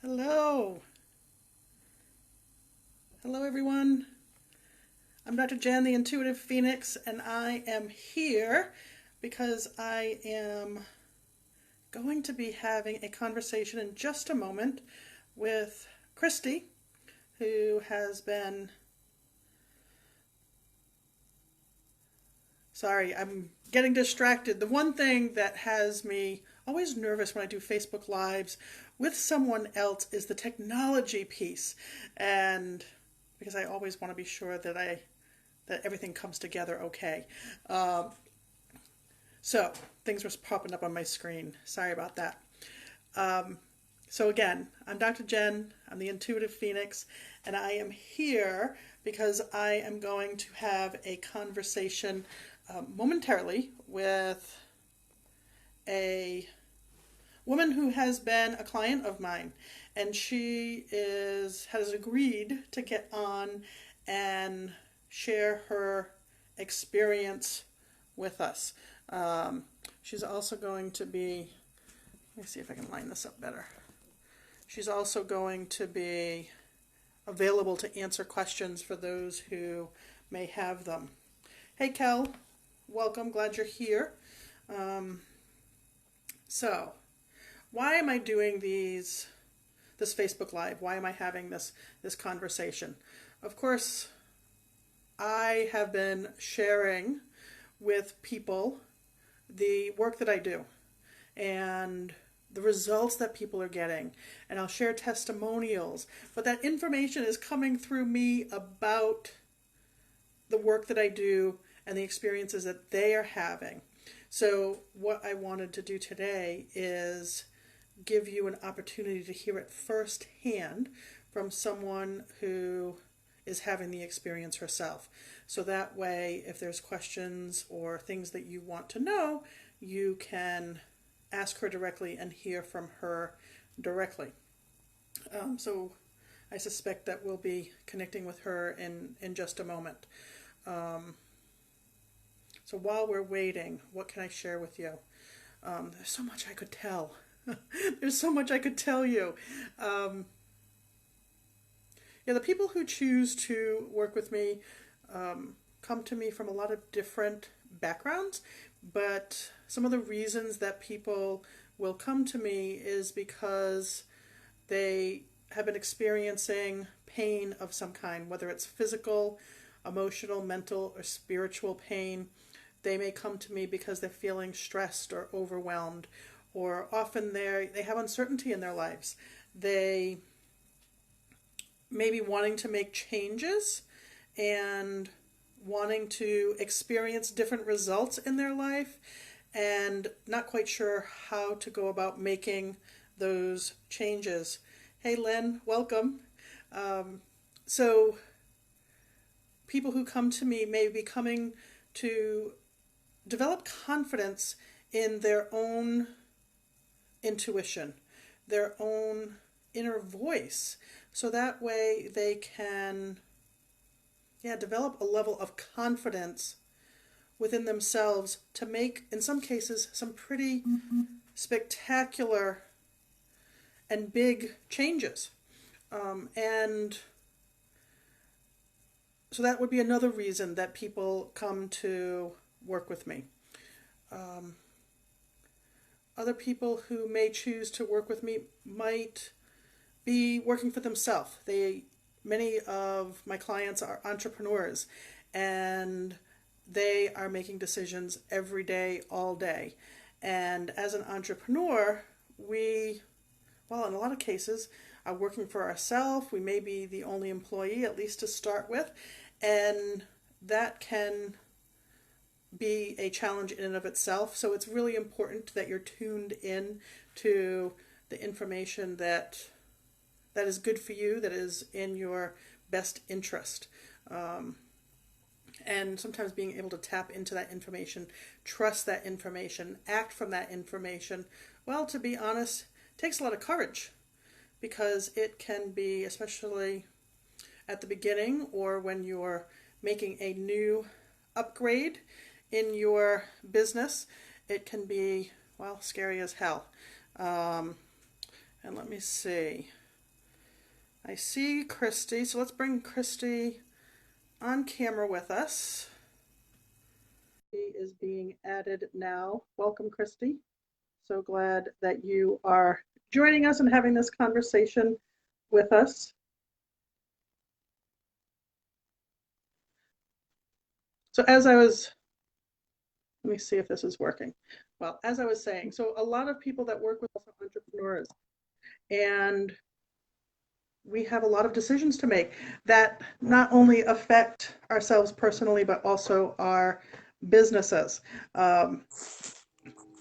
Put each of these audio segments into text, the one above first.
Hello. Hello, everyone. I'm Dr. Jenn, the Intuitive Phoenix, and I am here because I am going to be having a conversation in just a moment with Kristi, who has been... Sorry, I'm getting distracted. The one thing that has me always nervous when I do Facebook Lives with someone else is the technology piece. And because I always want to be sure that everything comes together okay. So things were popping up on my screen. Sorry about that. So again, I'm Dr. Jenn. I'm the Intuitive Phoenix, and I am here because I am going to have a conversation momentarily with a woman who has been a client of mine, and she has agreed to get on and share her experience with us. She's also going to be, let me see if I can line this up better. She's also going to be available to answer questions for those who may have them. Hey, Kel, welcome. Glad you're here. So, why am I doing this Facebook Live? Why am I having this conversation? Of course, I have been sharing with people the work that I do and the results that people are getting, and I'll share testimonials, but that information is coming through me about the work that I do and the experiences that they are having. So what I wanted to do today is give you an opportunity to hear it firsthand from someone who is having the experience herself. So that way, if there's questions or things that you want to know, you can ask her directly and hear from her directly. So I suspect that we'll be connecting with her in just a moment. So while we're waiting, what can I share with you? There's so much I could tell. There's so much I could tell you. The people who choose to work with me come to me from a lot of different backgrounds, but some of the reasons that people will come to me is because they have been experiencing pain of some kind, whether it's physical, emotional, mental, or spiritual pain. They may come to me because they're feeling stressed or overwhelmed, or often they have uncertainty in their lives. They may be wanting to make changes and wanting to experience different results in their life and not quite sure how to go about making those changes. Hey, Lynn, welcome. So people who come to me may be coming to develop confidence in their own intuition, their own inner voice, so that way they can develop a level of confidence within themselves to make, in some cases, some pretty spectacular and big changes. And so that would be another reason that people come to work with me. Other people who may choose to work with me might be working for themselves. Many of my clients are entrepreneurs, and they are making decisions every day, all day. And as an entrepreneur, in a lot of cases, are working for ourselves. We may be the only employee, at least to start with, and that can be a challenge in and of itself. So it's really important that you're tuned in to the information that is good for you, that is in your best interest. And sometimes being able to tap into that information, trust that information, act from that information, well, to be honest, takes a lot of courage, because it can be, especially at the beginning or when you're making a new upgrade in your business, it can be, scary as hell. And let me see. I see Kristi, so let's bring Kristi on camera with us. She is being added now. Welcome, Kristi. So glad that you are joining us and having this conversation with us. So let me see if this is working. Well, as I was saying, so a lot of people that work with us are entrepreneurs, and we have a lot of decisions to make that not only affect ourselves personally, but also our businesses. Um,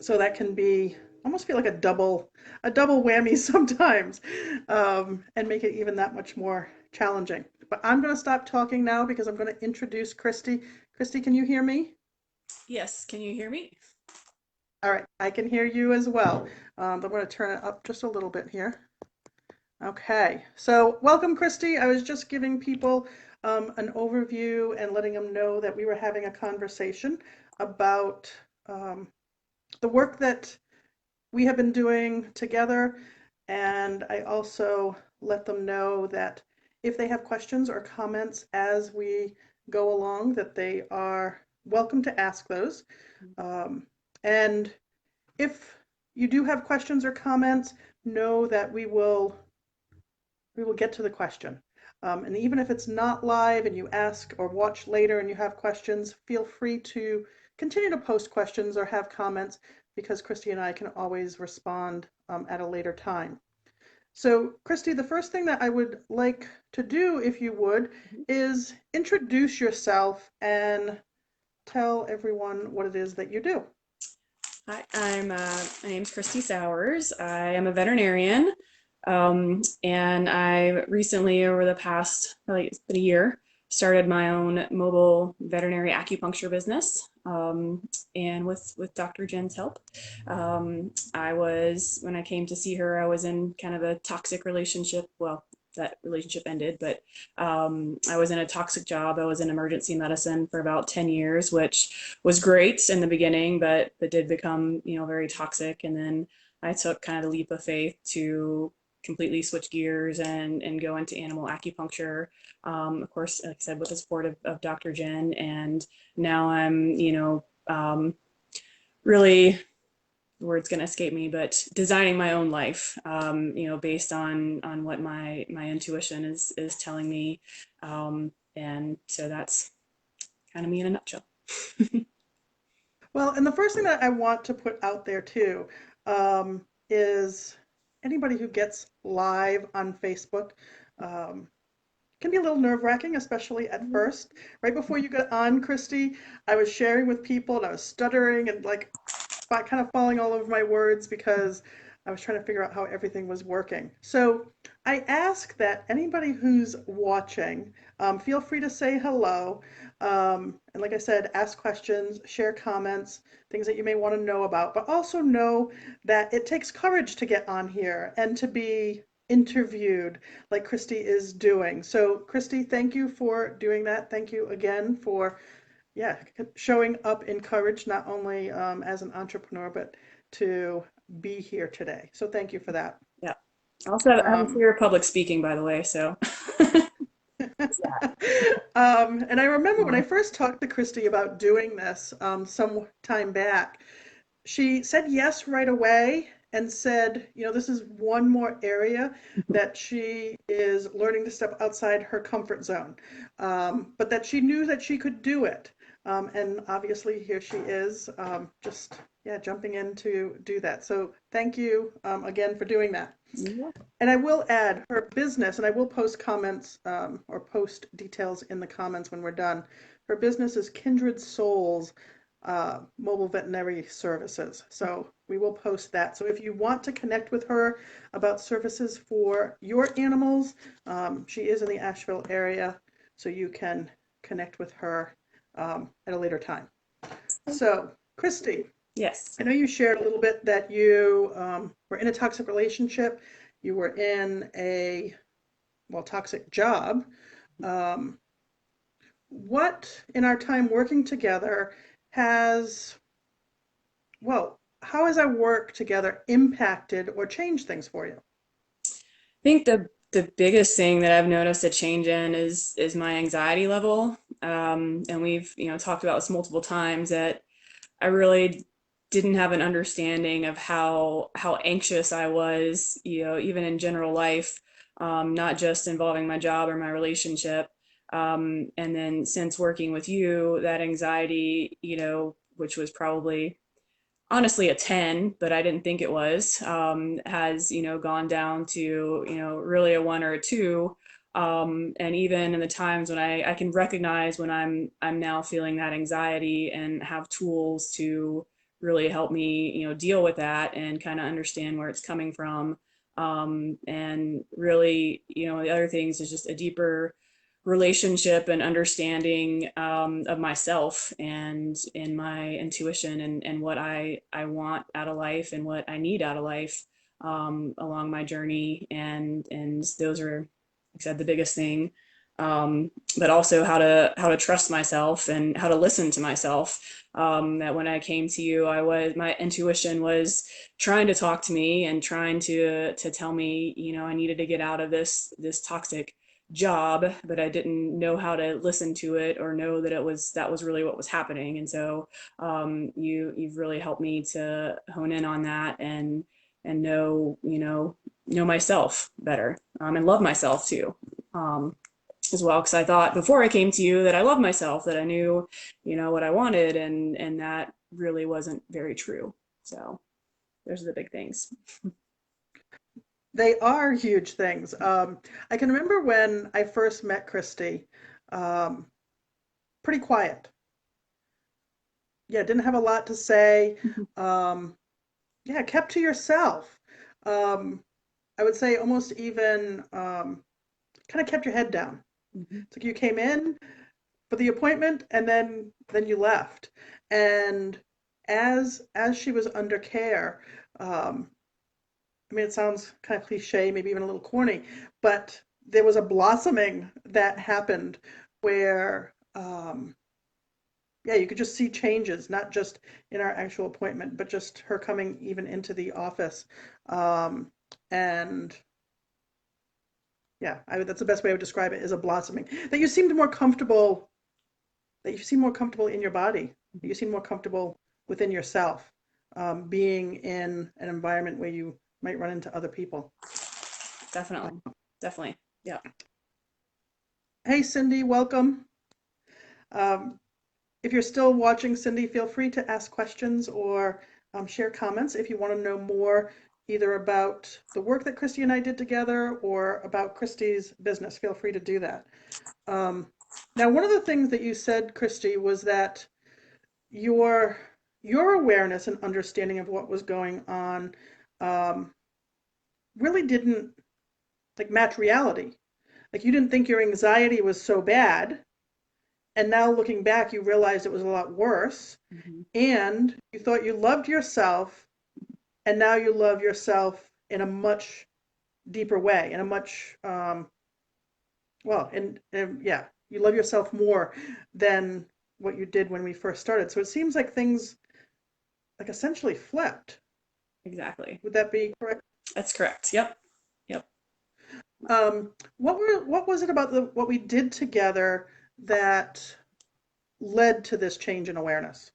so that can be almost feel like a double whammy sometimes, and make it even that much more challenging. But I'm going to stop talking now because I'm going to introduce Kristi. Kristi, can you hear me? Yes, can you hear me? All right, I can hear you as well. But I'm going to turn it up just a little bit here. Okay, so welcome, Kristi. I was just giving people an overview and letting them know that we were having a conversation about um, the work that we have been doing together. And I also let them know that if they have questions or comments as we go along, that they are welcome to ask those. Um, and if you do have questions or comments, know that we will get to the question. And even if it's not live and you ask or watch later and you have questions, feel free to continue to post questions or have comments because Kristi and I can always respond at a later time. So, Kristi, the first thing that I would like to do, if you would, Mhm. is introduce yourself and tell everyone what it is that you do. Hi, my name's Kristi Sowers. I am a veterinarian, and I recently, over the past, probably it's been a year, started my own mobile veterinary acupuncture business, and with Dr. Jenn's help. When I came to see her, I was in kind of a toxic relationship. Well, that relationship ended, but I was in a toxic job. I was in emergency medicine for about 10 years, which was great in the beginning, but it did become, very toxic. And then I took kind of the leap of faith to completely switch gears and go into animal acupuncture. Of course, like I said, with the support of Dr. Jenn. And now I'm, really, the word's going to escape me, but designing my own life, based on what my intuition is telling me. And so that's kind of me in a nutshell. Well, and the first thing that I want to put out there too is anybody who gets live on Facebook um, can be a little nerve-wracking, especially at first. Right before you got on, Kristi, I was sharing with people and I was stuttering and like kind of falling all over my words because I was trying to figure out how everything was working. So I ask that anybody who's watching, feel free to say hello. And like I said, ask questions, share comments, things that you may want to know about, but also know that it takes courage to get on here and to be interviewed like Kristi is doing. So Kristi, thank you for doing that. Thank you again for yeah, showing up in courage, not only as an entrepreneur, but to be here today. So thank you for that. Yeah. I also have a Um, fear of public speaking, by the way. So, and I remember when I first talked to Kristi about doing this some time back, she said yes right away and said, this is one more area that she is learning to step outside her comfort zone, but that she knew that she could do it. And obviously, here she is, just yeah, jumping in to do that. So thank you again for doing that. yeah. And I will add her business, and I will post comments or post details in the comments when we're done. Her business is Kindred Souls Mobile Veterinary Services. So we will post that. So if you want to connect with her about services for your animals, she is in the Asheville area, so you can connect with her at a later time. So, Kristi, Yes. I know you shared a little bit that you were in a toxic relationship. You were in a, well, toxic job. Um, what in our time working together has, well, how has our work together impacted or changed things for you? I think The biggest thing that I've noticed a change in is my anxiety level. And we've, talked about this multiple times that I really didn't have an understanding of how anxious I was, even in general life, not just involving my job or my relationship. And then since working with you, that anxiety, which was probably honestly a 10, but I didn't think it was, has, gone down to, really a 1 or a 2. And even in the times when I can recognize when I'm now feeling that anxiety and have tools to really help me, deal with that and kind of understand where it's coming from. And really, the other things is just a deeper relationship and understanding of myself and in my intuition and what I want out of life and what I need out of life along my journey. And those are, like I said, the biggest thing. But also how to trust myself and how to listen to myself. That when I came to you, my intuition was trying to talk to me and trying to tell me, I needed to get out of this toxic job, but I didn't know how to listen to it or know that was really what was happening. And so you've really helped me to hone in on that and know myself better, and love myself too, as well, because I thought before I came to you that I loved myself, that I knew what I wanted, and that really wasn't very true. So those are the big things. They are huge things. I can remember when I first met Kristi, um, pretty quiet. Yeah, didn't have a lot to say. Um, yeah, kept to yourself. Um, I would say almost even kind of kept your head down. Mhm. It's like you came in for the appointment and then you left. And as she was under care, um, I mean, it sounds kind of cliche, maybe even a little corny, but there was a blossoming that happened where, yeah, you could just see changes, not just in our actual appointment, but just her coming even into the office. Um, and yeah, that's the best way I would describe it, is a blossoming. That you seemed more comfortable, that you seem more comfortable in your body, that you seem more comfortable within yourself, being in an environment where you might run into other people. Definitely, definitely, yeah. Hey, Cindy, welcome. Um, if you're still watching, Cindy, feel free to ask questions or share comments if you want to know more either about the work that Kristi and I did together or about Kristi's business. Feel free to do that. Um, Now, one of the things that you said, Kristi, was that your your awareness and understanding of what was going on um, really didn't like match reality. Like you didn't think your anxiety was so bad, and now looking back, you realized it was a lot worse. Mhm. And you thought you loved yourself, and now you love yourself in a much deeper way, in a much well, and yeah, you love yourself more than what you did when we first started. So it seems like things like essentially flipped. Exactly. Would that be correct? That's correct. Yep. Yep. What was it about what we did together that led to this change in awareness?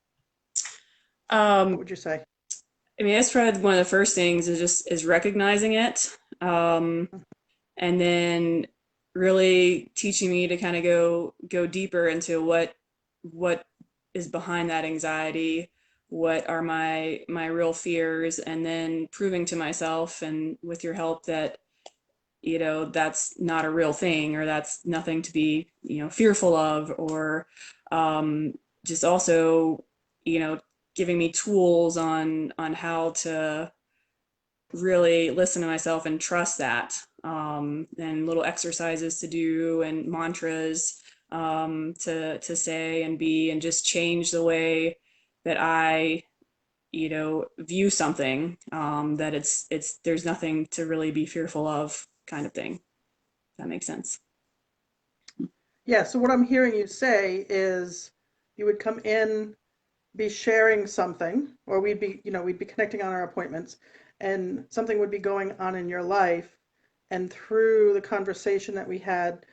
What Um, would you say? I mean, that's probably one of the first things is recognizing it, and then really teaching me to kind of go deeper into what is behind that anxiety, what are my real fears, and then proving to myself and with your help that that's not a real thing, or that's nothing to be fearful of, or um, just also you know giving me tools on how to really listen to myself and trust that, and little exercises to do and mantras to say and be, and just change the way that I view something, that it's there's nothing to really be fearful of, kind of thing. That makes sense. Yeah, so what I'm hearing you say is you would come in, be sharing something, or we'd be connecting on our appointments, and something would be going on in your life, and through the conversation that we had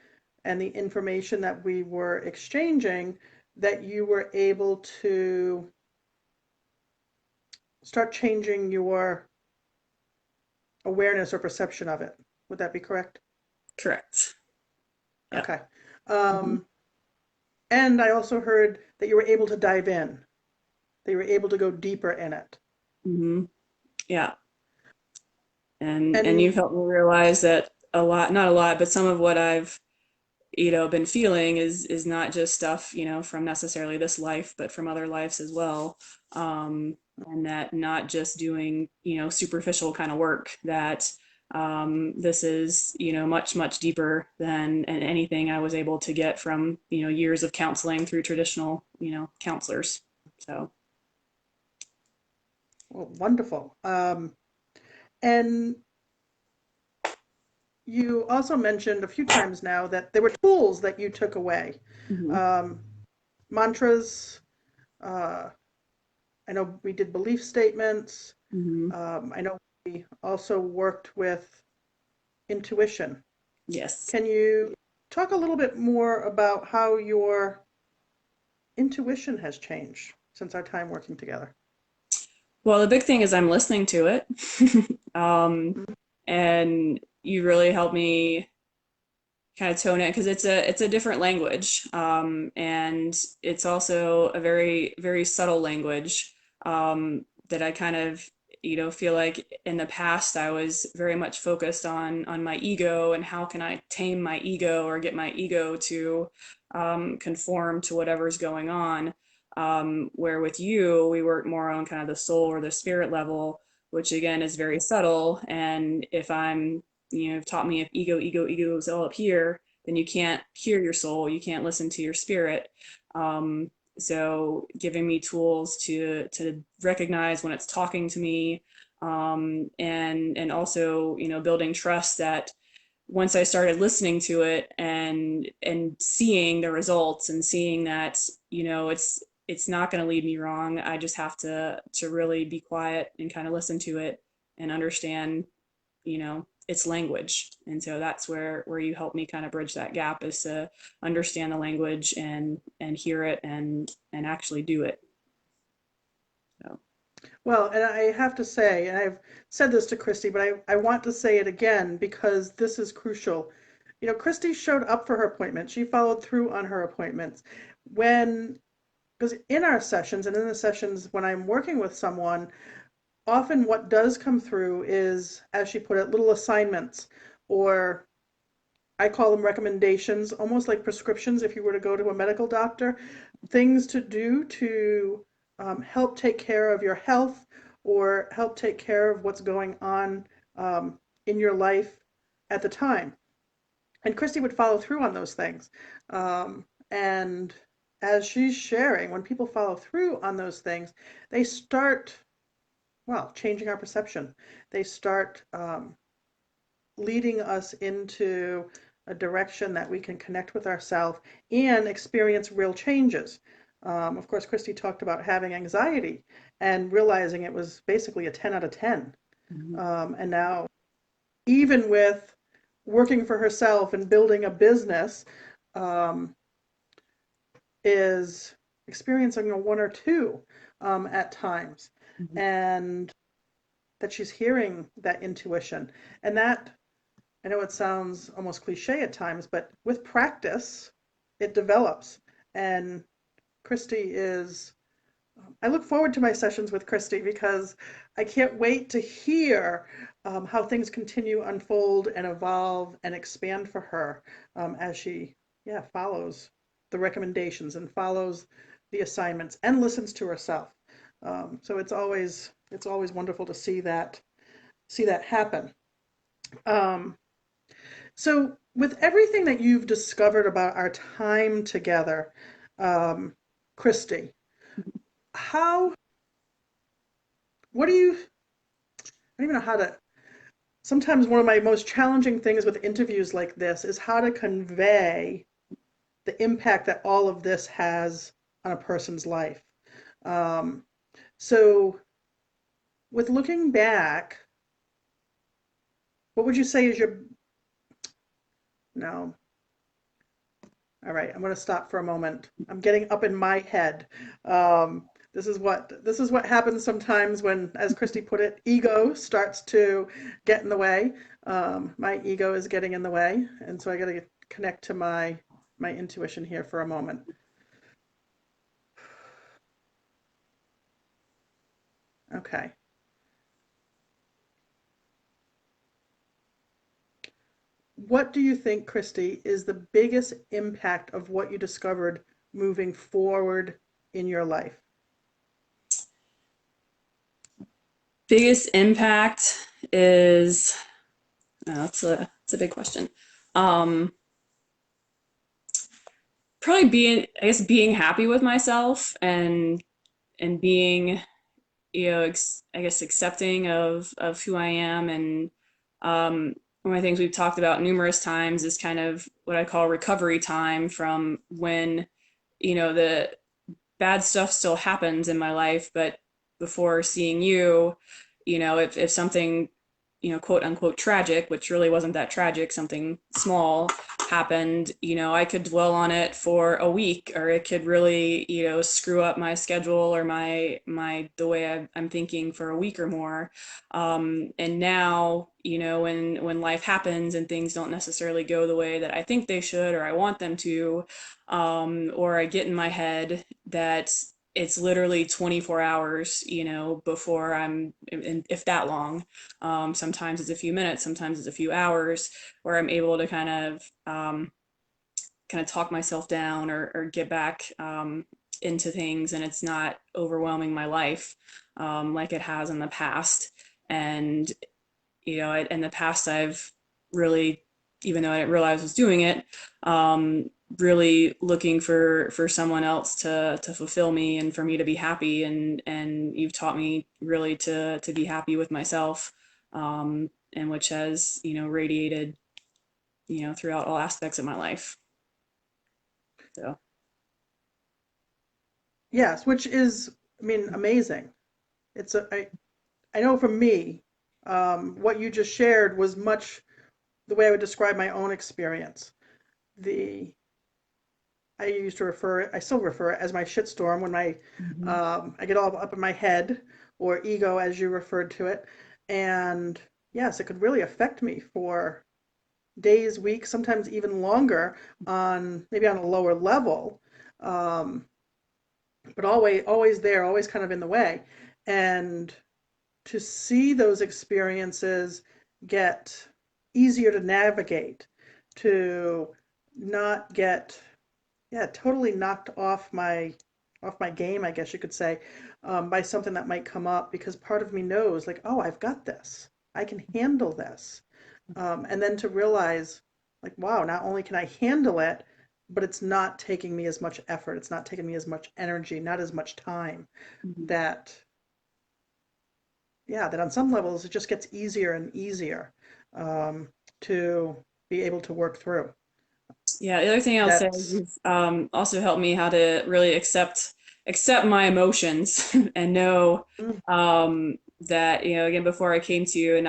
and the information that we were exchanging, that you were able to start changing your awareness or perception of it. Would that be correct? Correct. Yeah. Okay. Mm-hmm. And I also heard that you were able to dive in, that you were able to go deeper in it. Mm-hmm. Yeah. And you've And helped me realize that a lot, not a lot, but some of what I've, been feeling is not just stuff, from necessarily this life, but from other lives as well. And that not just doing, superficial kind of work, that this is, much, much deeper than anything I was able to get from, years of counseling through traditional, counselors. So, well, wonderful. And you also mentioned a few times now that there were tools that you took away. mhm. Um, Mantras. Uh, I know we did belief statements. Mhm. I know we also worked with intuition. Yes. Can you talk a little bit more about how your intuition has changed since our time working together? Well, the big thing is I'm listening to it. um, Mhm. and you really help me kind of tone it because it's a different language, and it's also a very very subtle language, that I kind of feel like in the past I was very much focused on my ego and how can I tame my ego or get my ego to conform to whatever's going on. Where with you we work more on kind of the soul or the spirit level, which again is very subtle. And if I'm taught me if ego is all up here, then you can't hear your soul, you can't listen to your spirit. Um, so giving me tools to recognize when it's talking to me, and also building trust that once I started listening to it and seeing the results and seeing that it's not going to lead me wrong. I just have to really be quiet and kind of listen to it and understand its language. And so that's where you help me kind of bridge that gap, is to understand the language and hear it and actually do it. So. Well, and I have to say, and I've said this to Kristi, but I want to say it again because this is crucial. You know, Kristi showed up for her appointment. She followed through on her appointments. When, because in our sessions and in the sessions when I'm working with someone, often what does come through is, as she put it, little assignments, or I call them recommendations, almost like prescriptions if you were to go to a medical doctor, things to do to help take care of your health or help take care of what's going on in your life at the time. And Kristi would follow through on those things. And as she's sharing, when people follow through on those things, they start, well, changing our perception. They start leading us into a direction that we can connect with ourselves and experience real changes. Of course, Kristi talked about having anxiety and realizing it was basically a 10 out of 10. Mhm. And now, even with working for herself and building a business, um, is experiencing a 1 or 2 at times. Mhm. And that she's hearing that intuition. And that, I know it sounds almost cliche at times, but with practice, it develops. And Kristi is, I look forward to my sessions with Kristi because I can't wait to hear how things continue unfold and evolve and expand for her as she, yeah, follows the recommendations and follows the assignments and listens to herself. So it's always wonderful to see that happen. Um, So, with everything that you've discovered about our time together, um, Kristi, how, what do you, I don't even know how to, sometimes one of my most challenging things with interviews like this is how to convey the impact that all of this has on a person's life. Um, so, with looking back, what would you say is your No. All right, I'm going to stop for a moment. I'm getting up in my head. This is what happens sometimes when, as Kristi put it, ego starts to get in the way. My ego is getting in the way, and so I got to connect to my intuition here for a moment. Okay. What do you think, Kristi, is the biggest impact of what you discovered moving forward in your life? Biggest impact is, that's a big question. Um, Probably being happy with myself and being, I guess accepting of who I am. And one of the things we've talked about numerous times is kind of what I call recovery time from when, the bad stuff still happens in my life, but before seeing you, if something, quote unquote tragic, which really wasn't that tragic, something small happened, I could dwell on it for a week, or it could really, screw up my schedule or the way I'm thinking for a week or more. And now, when life happens and things don't necessarily go the way that I think they should or I want them to, or I get in my head that it's literally 24 hours, before if that long. Sometimes it's a few minutes, sometimes it's a few hours, where I'm able to kind of talk myself down or get back into things, and it's not overwhelming my life like it has in the past. And in the past, I've really, even though I didn't realize I was doing it, really looking for someone else to fulfill me and for me to be happy. And you've taught me really to be happy with myself, and which has, radiated, throughout all aspects of my life. So, Yes, which is, I mean, amazing. I know for me, what you just shared was much the way I would describe my own experience. The I used to I still refer it as my shitstorm when mhm. I get all up in my head, or ego, as you referred to it. And yes, it could really affect me for days, weeks, sometimes even longer, on maybe on a lower level. Um, but always there, always kind of in the way. And to see those experiences get easier to navigate, to not get, yeah, totally knocked off my game, I guess you could say, by something that might come up, because part of me knows, like, oh, I've got this, I can handle this. And then to realize, like, wow, not only can I handle it, but it's not taking me as much effort, it's not taking me as much energy, not as much time, Mhm. that, yeah, that on some levels it just gets easier and easier, um, to be able to work through. Yeah, the other thing I'll say is That's, you've also helped me how to really accept my emotions and know mm, that, again, before I came to you, and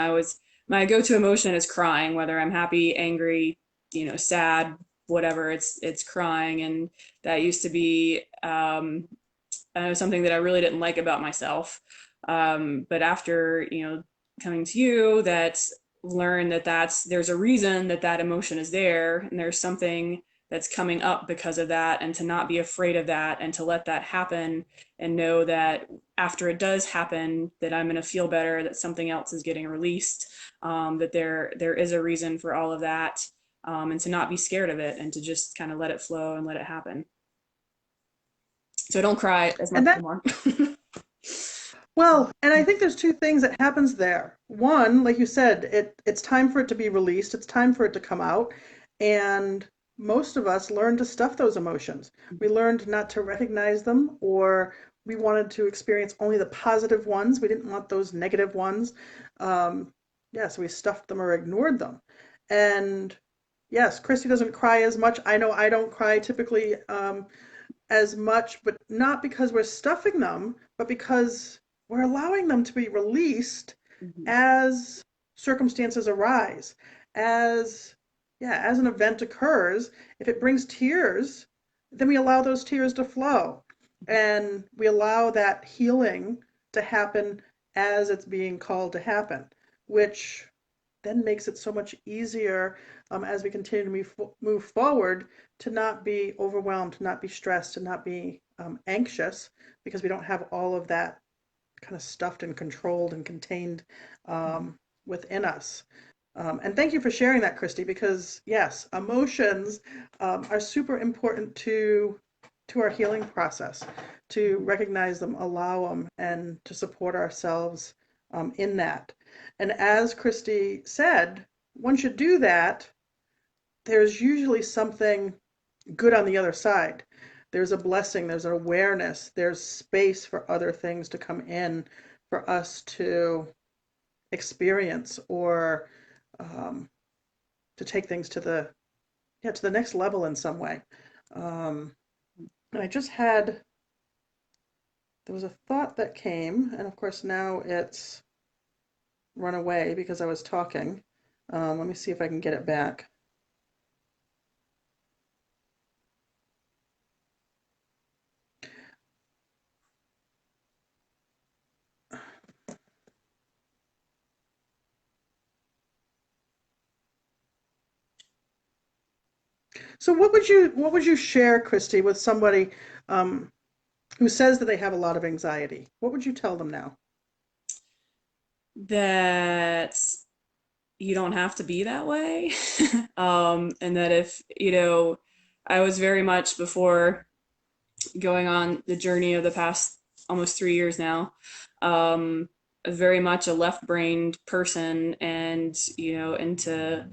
my go-to emotion is crying, whether I'm happy, angry, sad, whatever, it's crying. And that used to be something that I really didn't like about myself. But after, coming to you, that learn there's a reason that emotion is there, and there's something that's coming up because of that, and to not be afraid of that and to let that happen, and know that after it does happen, that I'm going to feel better, that something else is getting released, that there is a reason for all of that, and to not be scared of it and to just kind of let it flow and let it happen. So I don't cry as much and that, anymore. well, and I think there's two things that happens there. One, like you said, it's time for it to be released. It's time for it to come out. And most of us learn to stuff those emotions. We learned not to recognize them, or we wanted to experience only the positive ones. We didn't want those negative ones. Um, yeah, so we stuffed them or ignored them. And yes, Kristi doesn't cry as much. I know I don't cry typically, as much, but not because we're stuffing them, but because we're allowing them to be released Mhm. as circumstances arise, as, yeah, as an event occurs, if it brings tears, then we allow those tears to flow. And we allow that healing to happen as it's being called to happen, which then makes it so much easier as we continue to move forward to not be overwhelmed, to not be stressed, to not be anxious, because we don't have all of that kind of stuffed and controlled and contained within us. And thank you for sharing that, Kristi, because yes, emotions are super important to our healing process, to recognize them, allow them, and to support ourselves in that. And as Kristi said, once you do that, there's usually something good on the other side. There's a blessing, there's an awareness, there's space for other things to come in for us to experience or um, to take things to the next level in some way. Um, and I just had there was a thought that came, and of course now it's run away because I was talking. Let me see if I can get it back. So what would you share, Kristi, with somebody um, who says that they have a lot of anxiety? What would you tell them now? That you don't have to be that way. And that if, I was very much before going on the journey of the past almost 3 years now, very much a left-brained person and, into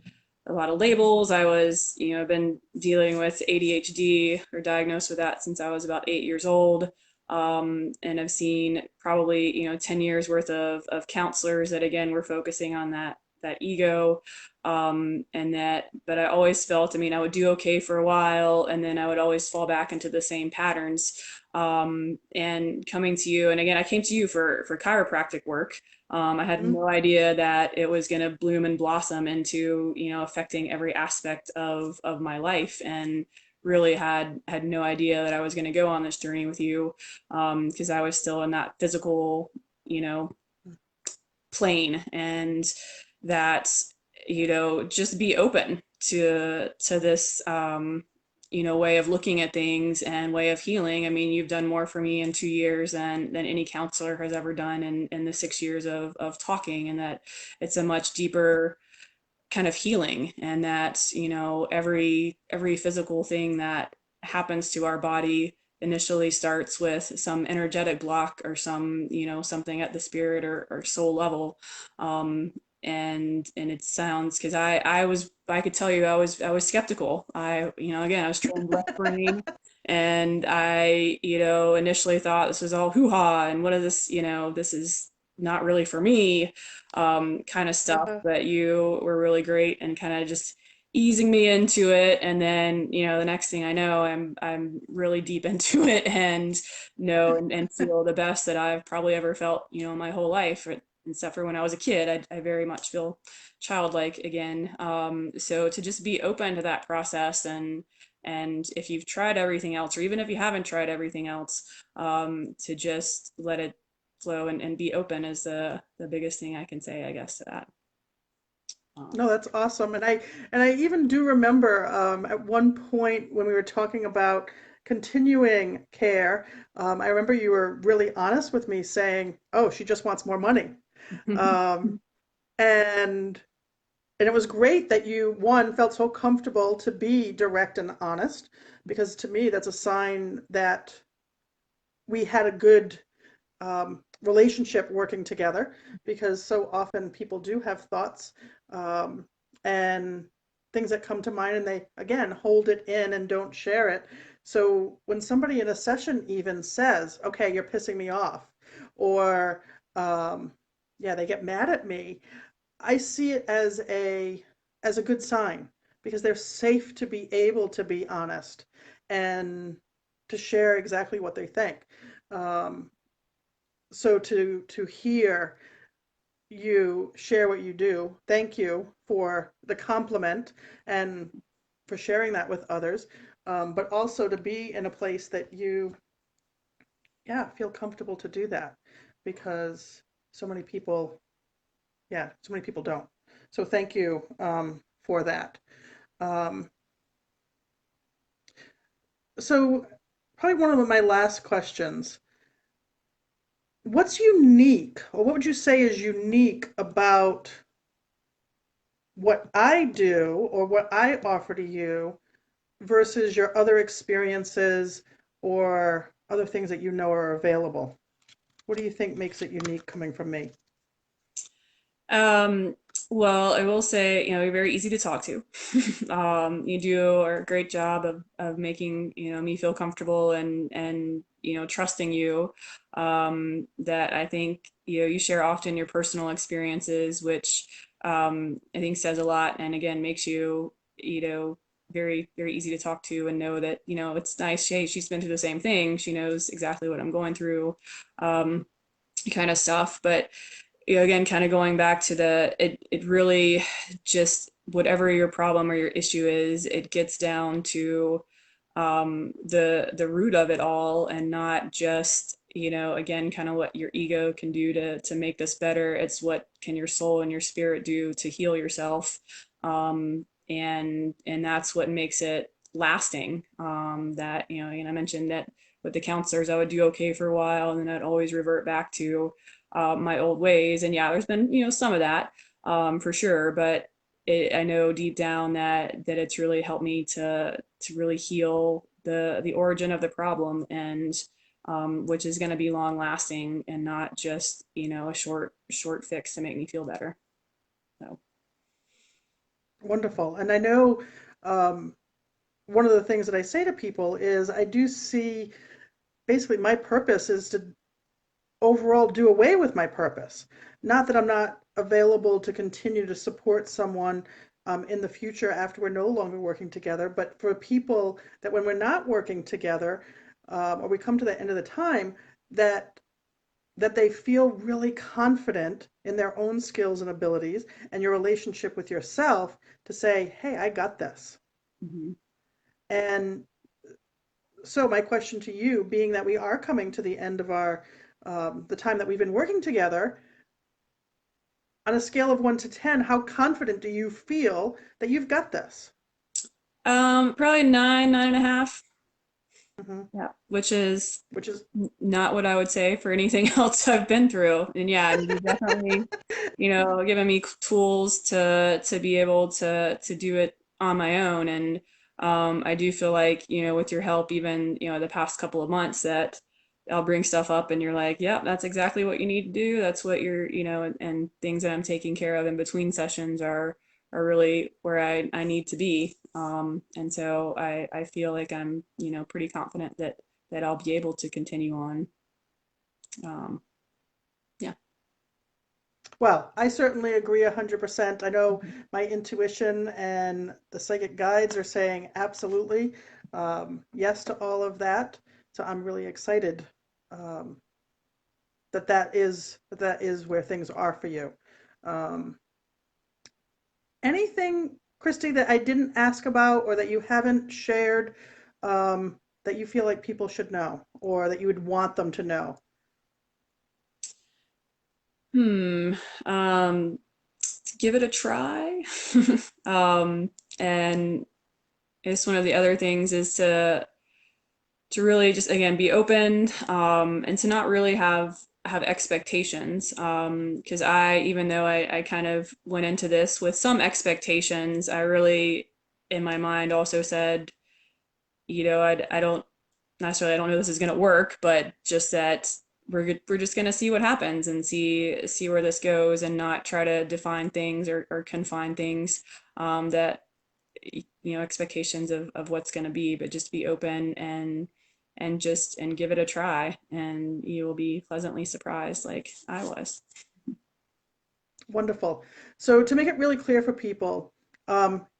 a lot of labels. I was, been dealing with ADHD or diagnosed with that since I was about 8 years old. And I've seen probably, 10 years worth of counselors that again were focusing on that ego. And that, but I always felt, I mean, I would do okay for a while and then I would always fall back into the same patterns. And coming to you, and again, I came to you for chiropractic work. I had Mm-hmm. no idea that it was going to bloom and blossom into, affecting every aspect of my life, and really had no idea that I was going to go on this journey with you, because I was still in that physical, you know, plane, and that, just be open to this, way of looking at things and way of healing. I mean, you've done more for me in 2 years than any counselor has ever done in the 6 years of talking, and that it's a much deeper kind of healing, and that, every physical thing that happens to our body initially starts with some energetic block or some, something at the spirit or soul level. And it sounds, because I could tell you I was skeptical. Again, I was trained left brain, and I, initially thought this was all hoo-ha and what is this, this is not really for me, kind of stuff. Uh-huh. But you were really great and kind of just easing me into it. And then, the next thing I know, I'm really deep into it, and know and feel the best that I've probably ever felt, my whole life, except for when I was a kid. I very much feel childlike again. So to just be open to that process, and if you've tried everything else, or even if you haven't tried everything else, to just let it flow, and be open is the biggest thing I can say, I guess, to that. No, Um, that's awesome. And I even do remember at one point when we were talking about continuing care, I remember you were really honest with me saying, "Oh, she just wants more money." Um, and and it was great that you, one, felt so comfortable to be direct and honest, because to me that's a sign that we had a good relationship working together, because so often people do have thoughts um, and things that come to mind, and they, again, hold it in and don't share it. So when somebody in a session even says, okay, you're pissing me off, or yeah, they get mad at me, I see it as a good sign, because they're safe to be able to be honest and to share exactly what they think. Um, so to hear, you share what you do. Thank you for the compliment and for sharing that with others. But also to be in a place that you, yeah, feel comfortable to do that because so many people, yeah, so many people don't. So thank you for that. Um, so probably one of my last questions. What's unique, or what would you say is unique about what I do or what I offer to you versus your other experiences or other things that you know are available? What do you think makes it unique coming from me? Um, well, I will say, you're very easy to talk to. You do a great job of making, me feel comfortable and, trusting you. That I think, you share often your personal experiences, which I think says a lot and again makes you, very, very easy to talk to and know that, it's nice. She's been through the same thing. She knows exactly what I'm going through, um, kind of stuff. But again, kind of going back to it really just whatever your problem or your issue is, it gets down to the root of it all and not just, again, kind of what your ego can do to make this better. It's what can your soul and your spirit do to heal yourself. And that's what makes it lasting. That, and I mentioned that with the counselors, I would do okay for a while and then I'd always revert back to my old ways. And yeah, there's been, some of that for sure, but I know deep down that it's really helped me to really heal the origin of the problem, and which is going to be long lasting and not just a short fix to make me feel better. So. Wonderful. And I know um, one of the things that I say to people is I do see basically my purpose is to overall do away with my purpose. Not that I'm not available to continue to support someone in the future after we're no longer working together, but for people that when we're not working together or we come to the end of the time, that that they feel really confident in their own skills and abilities and your relationship with yourself to say, hey, I got this. Mhm. And so my question to you, being that we are coming to the end of our the time that we've been working together, on a scale of 1 to 10, how confident do you feel that you've got this? Probably 9.5. Hmm. Yeah, which is Which is not what I would say for anything else I've been through. And yeah, I mean, you definitely, given me tools to be able to do it on my own. And I do feel like, with your help, even, the past couple of months that I'll bring stuff up and you're like, yeah, that's exactly what you need to do. That's what you're, and things that I'm taking care of in between sessions are really where I need to be. And so I feel like I'm, pretty confident that I'll be able to continue on. Um, yeah. well, I certainly agree 100%. I know my intuition and the psychic guides are saying absolutely yes to all of that. So I'm really excited um, that is where things are for you. Um, Anything, Kristi, that I didn't ask about or that you haven't shared that you feel like people should know or that you would want them to know? Hmm. Um, Give it a try. um, and it's one of the other things is to really just again be open, and to not really have expectations, because I even though I kind of went into this with some expectations, I really in my mind also said, I don't necessarily I don't know this is going to work, but just that we're just going to see what happens and see where this goes and not try to define things or confine things, that expectations of what's going to be, but just be open and give it a try, and you will be pleasantly surprised like I was. Wonderful. So to make it really clear for people,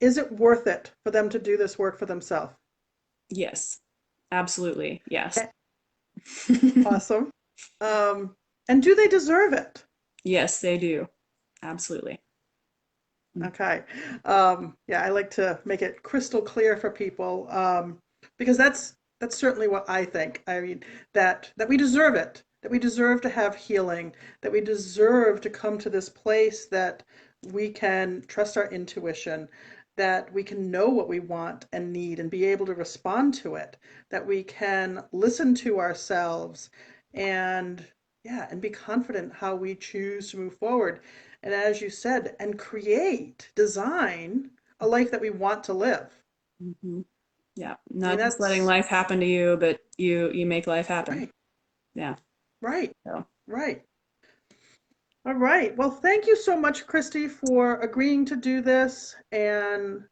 is it worth it for them to do this work for themselves? Yes, absolutely. Yes. Awesome. Um, and do they deserve it? Yes, they do. Absolutely. Okay. Yeah, I like to make it crystal clear for people, because that's certainly what I think. I mean, that we deserve it, that we deserve to have healing, that we deserve to come to this place that we can trust our intuition, that we can know what we want and need and be able to respond to it, that we can listen to ourselves and yeah, and be confident how we choose to move forward. And as you said, and create, design a life that we want to live. Hmm. Yeah, I mean, not just letting that's life happen to you, but you make life happen. right, Yeah. right, So right. All right. Well, thank you so much, Kristi, for agreeing to do this, and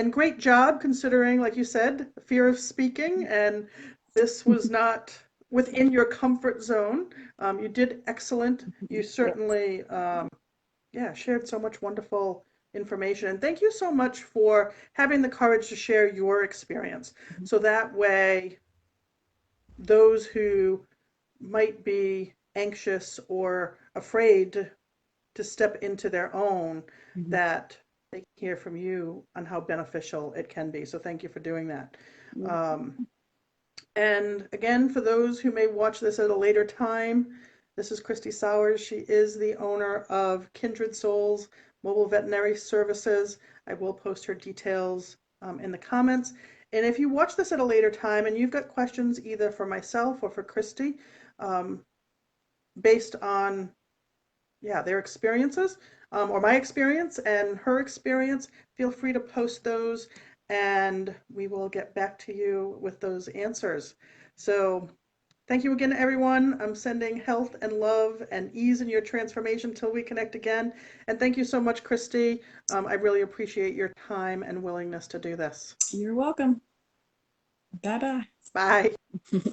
great job considering, like you said, the fear of speaking, and this was not within your comfort zone. You did excellent. You yep. certainly, yeah, shared so much wonderful information, and thank you so much for having the courage to share your experience, so that way those who might be anxious or afraid to step into their own, Mhm. that they can hear from you on how beneficial it can be. So thank you for doing that. Yep. Um, and again, for those who may watch this at a later time, this is Kristi Sowers. She is the owner of Kindred Souls Mobile Veterinary Services. I will post her details in the comments. And if you watch this at a later time and you've got questions either for myself or for Kristi, um, based on yeah, their experiences, or my experience and her experience, feel free to post those and we will get back to you with those answers. So thank you again, everyone. I'm sending health and love and ease in your transformation till we connect again. And thank you so much, Kristi. I really appreciate your time and willingness to do this. You're welcome. Bye bye. Bye.